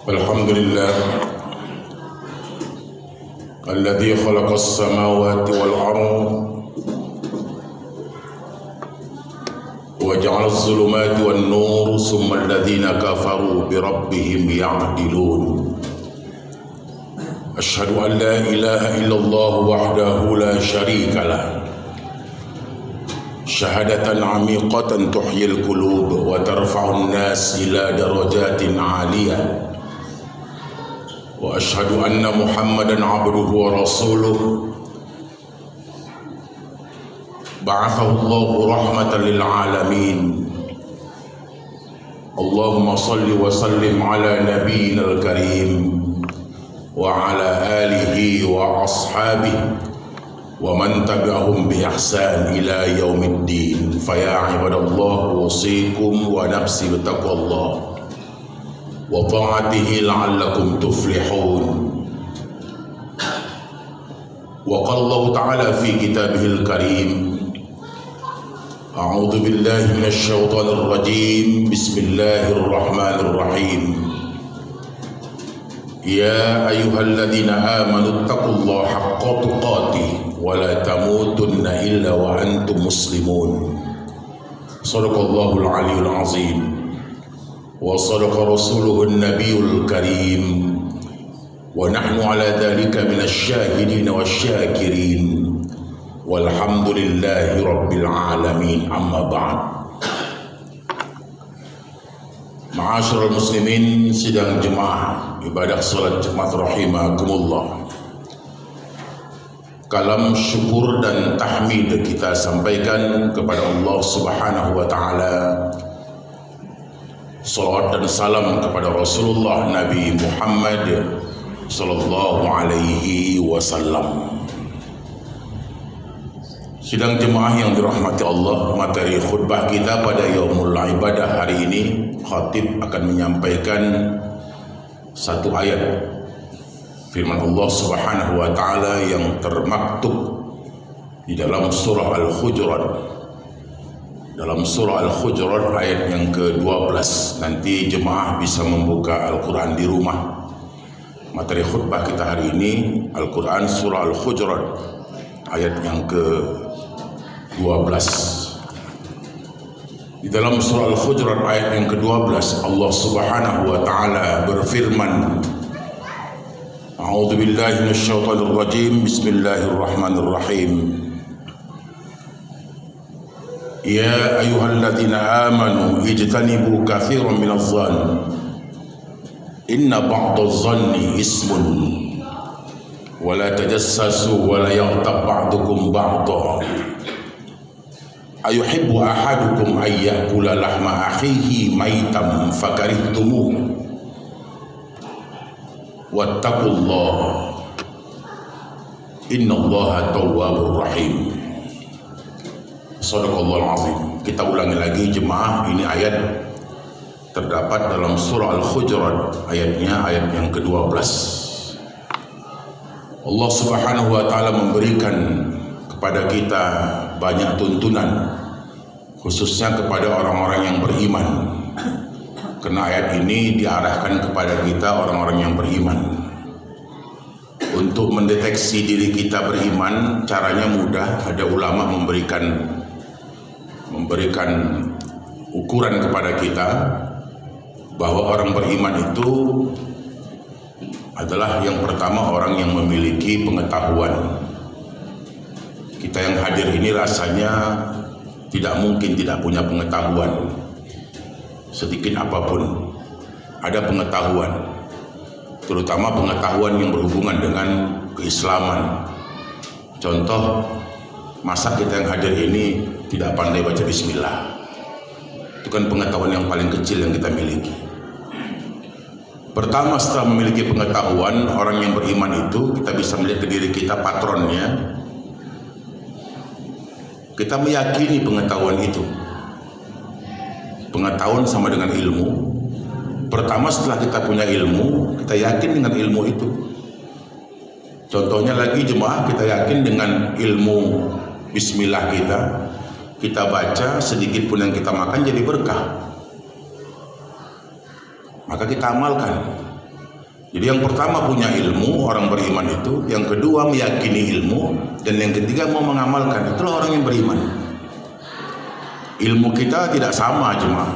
الحمد لله الذي خلق السماوات والأرض وجعل الظلمات والنور ثم الذين كفروا بربهم يعدلون أشهد أن لا إله إلا الله وحده لا شريك له شهادة عميقة تحيي القلوب وترفع الناس إلى درجات عالية وأشهد أن محمدا عبده ورسوله بعثه الله رحمة للعالمين اللهم صل وسلم على نبينا الكريم وعلى آله وأصحابه ومن تبعهم بإحسان إلى يوم الدين فيا عباد الله أوصيكم ونفسي بتقوى الله وطاعته لعلكم تفلحون وقال الله تعالى في كتابه الكريم أعوذ بالله من الشيطان الرجيم بسم الله الرحمن الرحيم يا أيها الذين آمنوا اتقوا الله حق تقاته ولا تموتن إلا وأنتم مسلمون صدق الله العلي العظيم وصدق رسوله النبي الكريم ونحن على ذلك من الشاهدين والشاكرين والحمد لله رب العالمين أما بعد. Ma'asyiral muslimin, sidang jemaah ibadah salat Jumat rahimakumullah. Kalam syukur dan tahmid kita sampaikan kepada Allah Subhanahu wa taala. Salawat dan salam kepada Rasulullah Nabi Muhammad sallallahu alaihi wasallam. Sidang jemaah yang dirahmati Allah, materi khutbah kita pada Yaumul Ibadah hari ini, khatib akan menyampaikan satu ayat firman Allah Subhanahu wa taala yang termaktub di dalam surah Al-Hujurat. Dalam surah Al-Hujurat ayat yang ke-12. Nanti jemaah bisa membuka Al-Quran di rumah. Materi khutbah kita hari ini Al-Quran surah Al-Hujurat ayat yang ke-12. Di dalam surah Al-Hujurat ayat yang ke-12 Allah Subhanahu wa taala berfirman, A'udzu billahi minasyaitonir rajim. Bismillahirrahmanirrahim. Ya ayyuhalladzina amanu ijtanibu katsiran minadh-dhann inna ba'dadh-dhanni ismun wa la tajassasu wa la yaghtab ba'dukum ba'dha ayuhibbu ahadukum ay ya'kula lahma akhihi maitan fakarihtumuh wattaqullaha innallaha tawwabur rahim. Shadaqallahul azim. Kita ulangi lagi jemaah, ini ayat terdapat dalam surah Al-Hujurat, ayatnya ayat yang ke-12. Allah Subhanahu wa taala memberikan kepada kita banyak tuntunan, khususnya kepada orang-orang yang beriman. Karena ayat ini diarahkan kepada kita orang-orang yang beriman. Untuk mendeteksi diri kita beriman, caranya mudah. Ada ulama memberikan ukuran kepada kita bahwa orang beriman itu adalah yang pertama orang yang memiliki pengetahuan. Kita yang hadir ini rasanya tidak mungkin tidak punya pengetahuan sedikit apapun. Ada pengetahuan, terutama pengetahuan yang berhubungan dengan keislaman. Contoh, masa kita yang hadir ini tidak pandai baca bismillah? Itu kan pengetahuan yang paling kecil yang kita miliki. Pertama, setelah memiliki pengetahuan, orang yang beriman itu kita bisa melihat ke diri kita patronnya. Kita meyakini pengetahuan itu. Pengetahuan sama dengan ilmu. Pertama, setelah kita punya ilmu, kita yakin dengan ilmu itu. Contohnya lagi jemaah, kita yakin dengan ilmu bismillah kita baca, sedikit pun yang kita makan jadi berkah. Maka kita amalkan. Jadi yang pertama punya ilmu, orang beriman itu. Yang kedua meyakini ilmu. Dan yang ketiga mau mengamalkan. Itulah orang yang beriman. Ilmu kita tidak sama jemaah.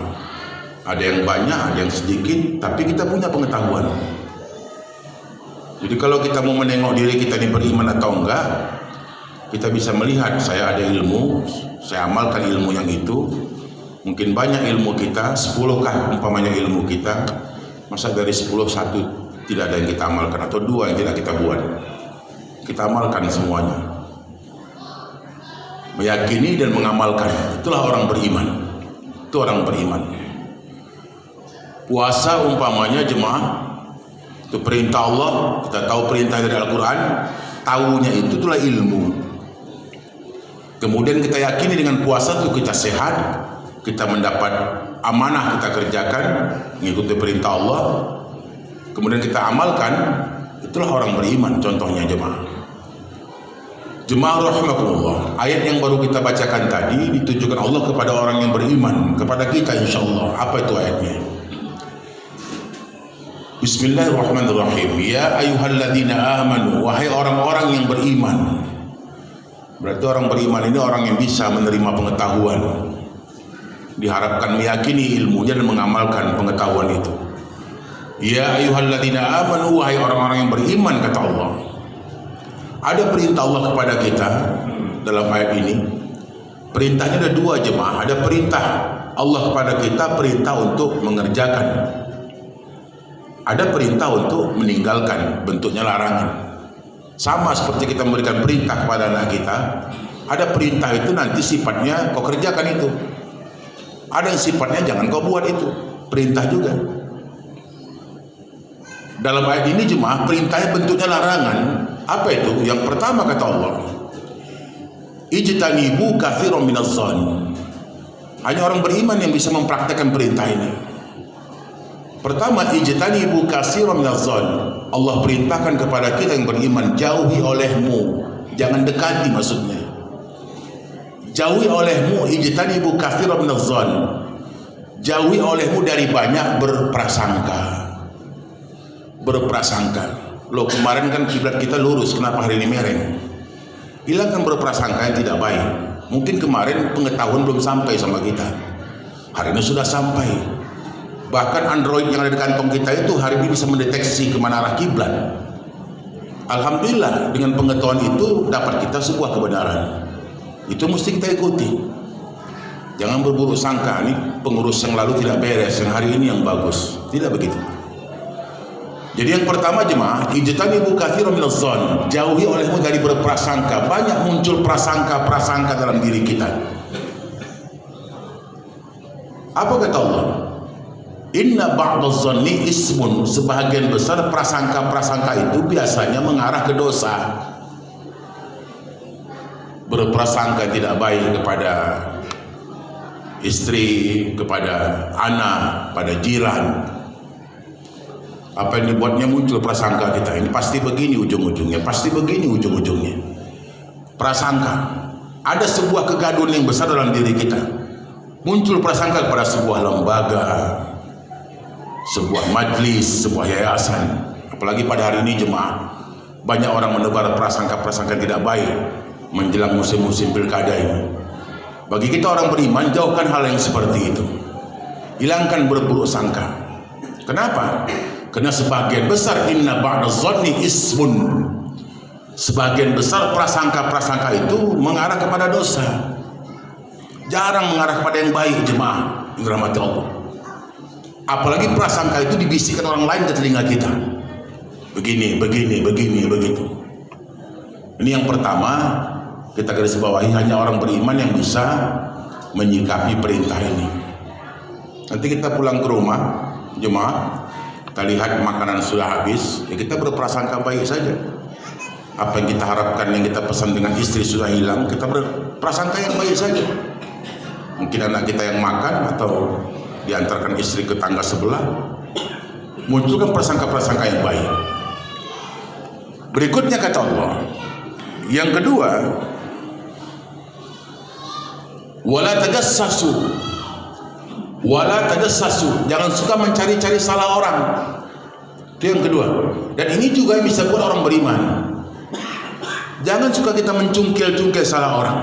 Ada yang banyak, ada yang sedikit, tapi kita punya pengetahuan. Jadi kalau kita mau menengok diri kita ini beriman atau enggak, kita bisa melihat, saya ada ilmu, saya amalkan ilmu yang itu. Mungkin banyak ilmu kita, 10 kah umpamanya ilmu kita, masa dari 10 1 tidak ada yang kita amalkan, atau 2 yang tidak kita buat. Kita amalkan semuanya. Meyakini dan mengamalkan, itulah orang beriman. Itu orang beriman. Puasa umpamanya jemaah, itu perintah Allah, kita tahu perintah dari Al-Quran, tahunya itulah ilmu. Kemudian kita yakini dengan puasa itu kita sehat, kita mendapat amanah, kita kerjakan mengikuti perintah Allah, kemudian kita amalkan, itulah orang beriman. Contohnya jemaah rahimakumullah, ayat yang baru kita bacakan tadi ditujukan Allah kepada orang yang beriman, kepada kita insyaallah. Apa itu ayatnya? Bismillahirrahmanirrahim. Ya ayyuhalladzina amanu, wahai orang-orang yang beriman. Berarti orang beriman ini orang yang bisa menerima pengetahuan, diharapkan meyakini ilmunya dan mengamalkan pengetahuan itu. Ya ayyuhalladzina amanu, wahai orang-orang yang beriman, kata Allah. Ada perintah Allah kepada kita dalam ayat ini. Perintahnya ada 2 jemaah. Ada perintah Allah kepada kita, perintah untuk mengerjakan. Ada perintah untuk meninggalkan, bentuknya larangan. Sama seperti kita memberikan perintah kepada anak kita, ada perintah itu nanti sifatnya kau kerjakan itu. Ada yang sifatnya jangan kau buat itu, perintah juga. Dalam ayat ini jemaah, perintahnya bentuknya larangan. Apa itu? Yang pertama kata Allah, ijtanibu katsiran minadh-dhann. Hanya orang beriman yang bisa mempraktekkan perintah ini. Pertama, ijtanibu katsiran minadh-dhann. Allah perintahkan kepada kita yang beriman, jauhi olehmu, jangan dekati maksudnya. Jauhi olehmu, ijtanibu katsiran minadh-dhann. Jauhi olehmu dari banyak berprasangka. Berprasangka. Loh, kemarin kan kiblat kita lurus, kenapa hari ini mereng? Hilangkan berprasangka yang tidak baik. Mungkin kemarin pengetahuan belum sampai sama kita, hari ini sudah sampai. Bahkan Android yang ada di kantong kita itu hari ini bisa mendeteksi kemana arah kiblat. Alhamdulillah, dengan pengetahuan itu dapat kita sebuah kebenaran. Itu mesti kita ikuti. Jangan berburuk sangka, ini pengurus yang lalu tidak beres, yang hari ini yang bagus. Tidak begitu. Jadi yang pertama jemaah, ijtanibu katsiran minadh-dhann. Jauhi olehmu dari berprasangka. Banyak muncul prasangka-prasangka dalam diri kita. Apa kata Allah? Inna ba'dadh-dhanni ismun. Sebahagian besar prasangka-prasangka itu biasanya mengarah ke dosa. Berprasangka tidak baik kepada istri, kepada anak, pada jiran. Apa yang dibuatnya muncul prasangka kita, ini pasti begini ujung-ujungnya, pasti begini ujung-ujungnya. Prasangka. Ada sebuah kegaduhan yang besar dalam diri kita. Muncul prasangka kepada sebuah lembaga, sebuah majlis, sebuah yayasan. Apalagi pada hari ini jemaah, banyak orang menebar prasangka-prasangka tidak baik menjelang musim-musim pilkada ini. Bagi kita orang beriman, jauhkan hal yang seperti itu. Hilangkan berburuk sangka. Kenapa? Karena sebagian besar inna ba'dadh-dhanni ismun. Sebagian besar prasangka-prasangka itu mengarah kepada dosa. Jarang mengarah kepada yang baik jemaah dirahmati Allah. Apalagi prasangka itu dibisikkan orang lain ke telinga kita. Begini, begini, begini, begitu. Ini yang pertama, kita garis bawahi, hanya orang beriman yang bisa menyikapi perintah ini. Nanti kita pulang ke rumah jemaah, kita lihat makanan sudah habis, ya kita berprasangka baik saja. Apa yang kita harapkan, yang kita pesan dengan istri sudah hilang, kita berprasangka yang baik saja. Mungkin anak kita yang makan atau diantarkan istri ke tangga sebelah, munculkan prasangka-prasangka yang baik. Berikutnya kata Allah, yang kedua, wala tajassasu. Wala tajassasu, jangan suka mencari-cari salah orang. Itu yang kedua. Dan ini juga bisa buat orang beriman. Jangan suka kita mencungkil-cungkil salah orang.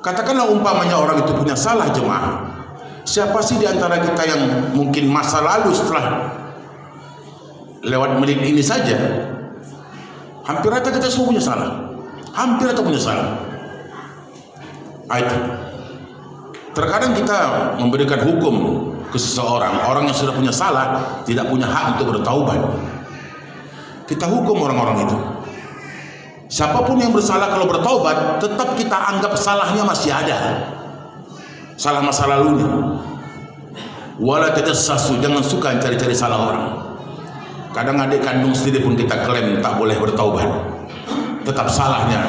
Katakanlah umpamanya orang itu punya salah jemaah. Siapa sih di antara kita yang mungkin masa lalu setelah lewat menit ini saja, hampir rata kita semua punya salah. Hampir rata punya salah. Itu. Terkadang kita memberikan hukum ke seseorang, orang yang sudah punya salah tidak punya hak untuk bertaubat. Kita hukum orang-orang itu. Siapapun yang bersalah kalau bertaubat, tetap kita anggap salahnya masih ada. Salah masa lalunya. Wala tajassasu, jangan suka cari-cari salah orang. Kadang adik kandung sendiri pun kita klaim tak boleh bertaubat. Tetap salahnya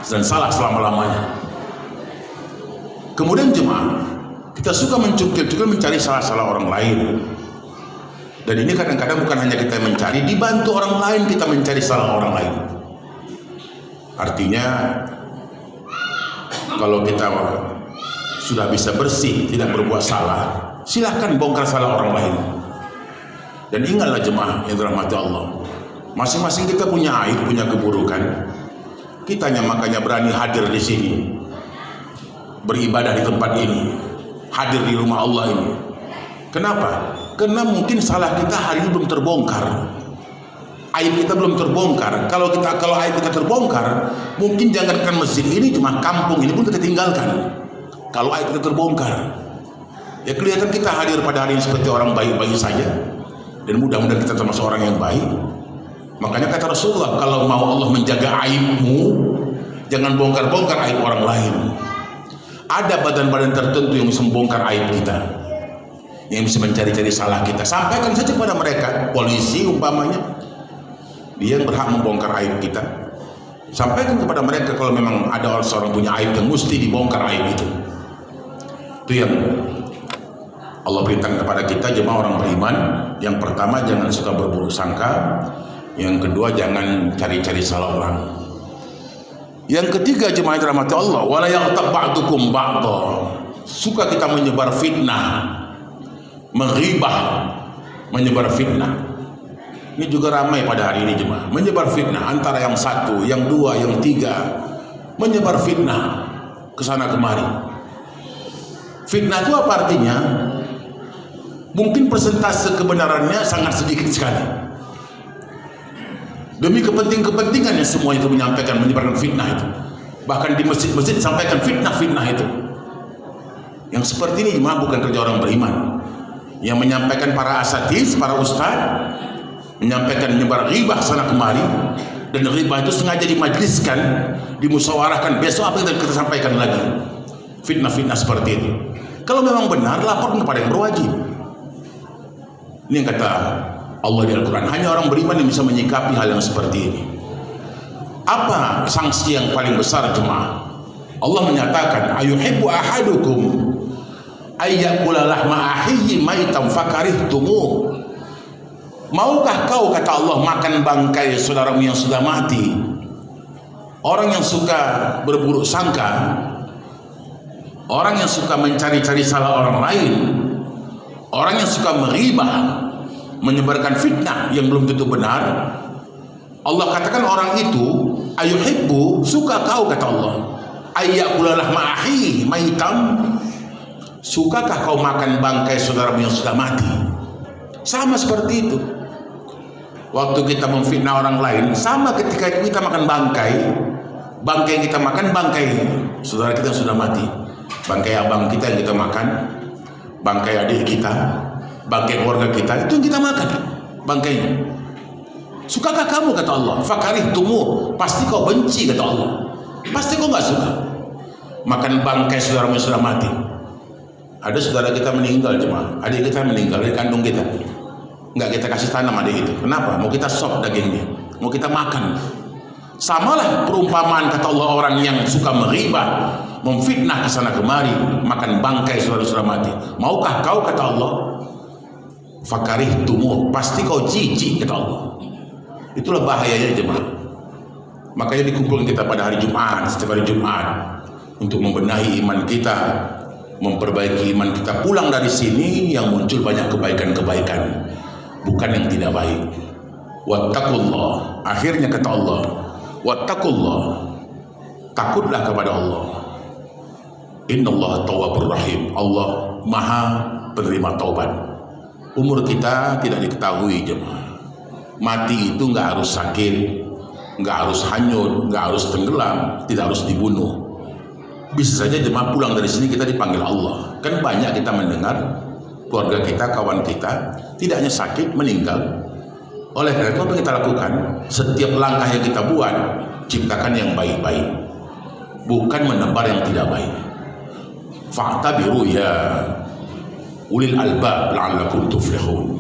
dan salah selama-lamanya. Kemudian jemaah, kita suka mencungkil-cungkil mencari salah-salah orang lain. Dan ini kadang-kadang bukan hanya kita mencari, dibantu orang lain kita mencari salah orang lain. Artinya kalau kita sudah bisa bersih, tidak berbuat salah, silahkan bongkar salah orang lain. Dan ingatlah jemaah yang dirahmati Allah, masing-masing kita punya aib, punya keburukan. Kitanya makanya berani hadir di sini, beribadah di tempat ini, hadir di rumah Allah ini. Kenapa? Karena mungkin salah kita hari ini belum terbongkar, aib kita belum terbongkar. Kalau aib kita terbongkar, mungkin jangankan masjid ini, cuma kampung ini pun kita tinggalkan. Kalau aib kita terbongkar, ya kelihatan kita hadir pada hari ini seperti orang baik-baik saja, dan mudah-mudahan kita termasuk orang yang baik. Makanya kata Rasulullah, kalau mau Allah menjaga aibmu, jangan bongkar-bongkar aib orang lain. Ada badan-badan tertentu yang bisa membongkar aib kita, yang bisa mencari-cari salah kita. Sampaikan saja kepada mereka, polisi umpamanya, dia yang berhak membongkar aib kita. Sampaikan kepada mereka kalau memang ada seorang punya aib yang mesti dibongkar aib itu. Itu yang Allah perintahkan kepada kita jemaah orang beriman. Yang pertama, jangan suka berburuk sangka. Yang kedua, jangan cari-cari salah orang. Yang ketiga, jemaah yang dirahmati Allah, wala yaghtab ba'dukum ba'dha. Suka kita menyebar fitnah, menghibah, menyebar fitnah. Ini juga ramai pada hari ini jemaah, menyebar fitnah antara yang satu, yang dua, yang tiga, menyebar fitnah ke sana kemari. Fitnah itu apa artinya? Mungkin persentase kebenarannya sangat sedikit sekali. Demi kepentingan-kepentingannya semua itu menyampaikan, menyebarkan fitnah itu. Bahkan di masjid-masjid sampaikan fitnah-fitnah itu. Yang seperti ini jemaah bukan kerja orang beriman. Yang menyampaikan para asatiz, para ustaz, menyampaikan menyebar ghibah sana kemari, dan ghibah itu sengaja dimajliskan, dimusyawarahkan, besok apa yang kita sampaikan lagi. Fitnah-fitnah seperti itu. Kalau memang benar, laporkan kepada yang berwajib. Ini yang kata Allah di Al-Quran, hanya orang beriman yang bisa menyikapi hal yang seperti ini. Apa sanksi yang paling besar jemaah? Allah menyatakan, ayuhibbu ahadukum ayyakula lahma ahihi maitam fakarihtumu. Maukah kau, kata Allah, makan bangkai saudaramu yang sudah mati? Orang yang suka berburuk sangka, orang yang suka mencari-cari salah orang lain, orang yang suka meribah, menyebarkan fitnah yang belum tentu benar, Allah katakan orang itu, ayuhibbu, suka kau, kata Allah, ayyakula lahma ahihi maitam, sukakah kau makan bangkai saudaramu yang sudah mati? Sama seperti itu. Waktu kita memfitnah orang lain, sama ketika kita makan bangkai yang kita makan, bangkai saudara kita yang sudah mati, bangkai abang kita yang kita makan, bangkai adik kita, bangkai keluarga kita, itu yang kita makan bangkainya. Sukakah kamu, kata Allah? Fakarihtumu, pasti kau benci, kata Allah. Pasti kau nggak suka makan bangkai saudaramu yang sudah mati. Ada saudara kita meninggal jemaah, adik kita meninggal dari kandung kita, nggak kita kasih tanam adik itu. Kenapa? Mau kita sop dagingnya, mau kita makan. Samalah perumpamaan, kata Allah, orang yang suka meribah, memfitnah kesana kemari, makan bangkai saudara-saudara mati. Maukah kau, kata Allah? Fakarihtumu, pasti kau jijik, kata Allah. Itulah bahayanya jemaah. Makanya dikumpulkan kita pada hari Jumat, setiap hari Jumat, untuk membenahi iman kita, memperbaiki iman kita. Pulang dari sini yang muncul banyak kebaikan-kebaikan, bukan yang tidak baik. Wattaqullah, akhirnya kata Allah, wattaqullah, takutlah kepada Allah. Innallaha tawwabur rahim, Allah maha penerima taubat. Umur kita tidak diketahui jemaah. Mati itu nggak harus sakit, nggak harus hanyut, nggak harus tenggelam, tidak harus dibunuh. Bisa saja jemaah pulang dari sini kita dipanggil Allah. Kan banyak kita mendengar keluarga kita, kawan kita tidak hanya sakit, meninggal. Oleh karena itu apa yang kita lakukan? Setiap langkah yang kita buat, ciptakan yang baik-baik, bukan menebar yang tidak baik. Fa'tabiru ya ulil albab la'allakum tuflihun.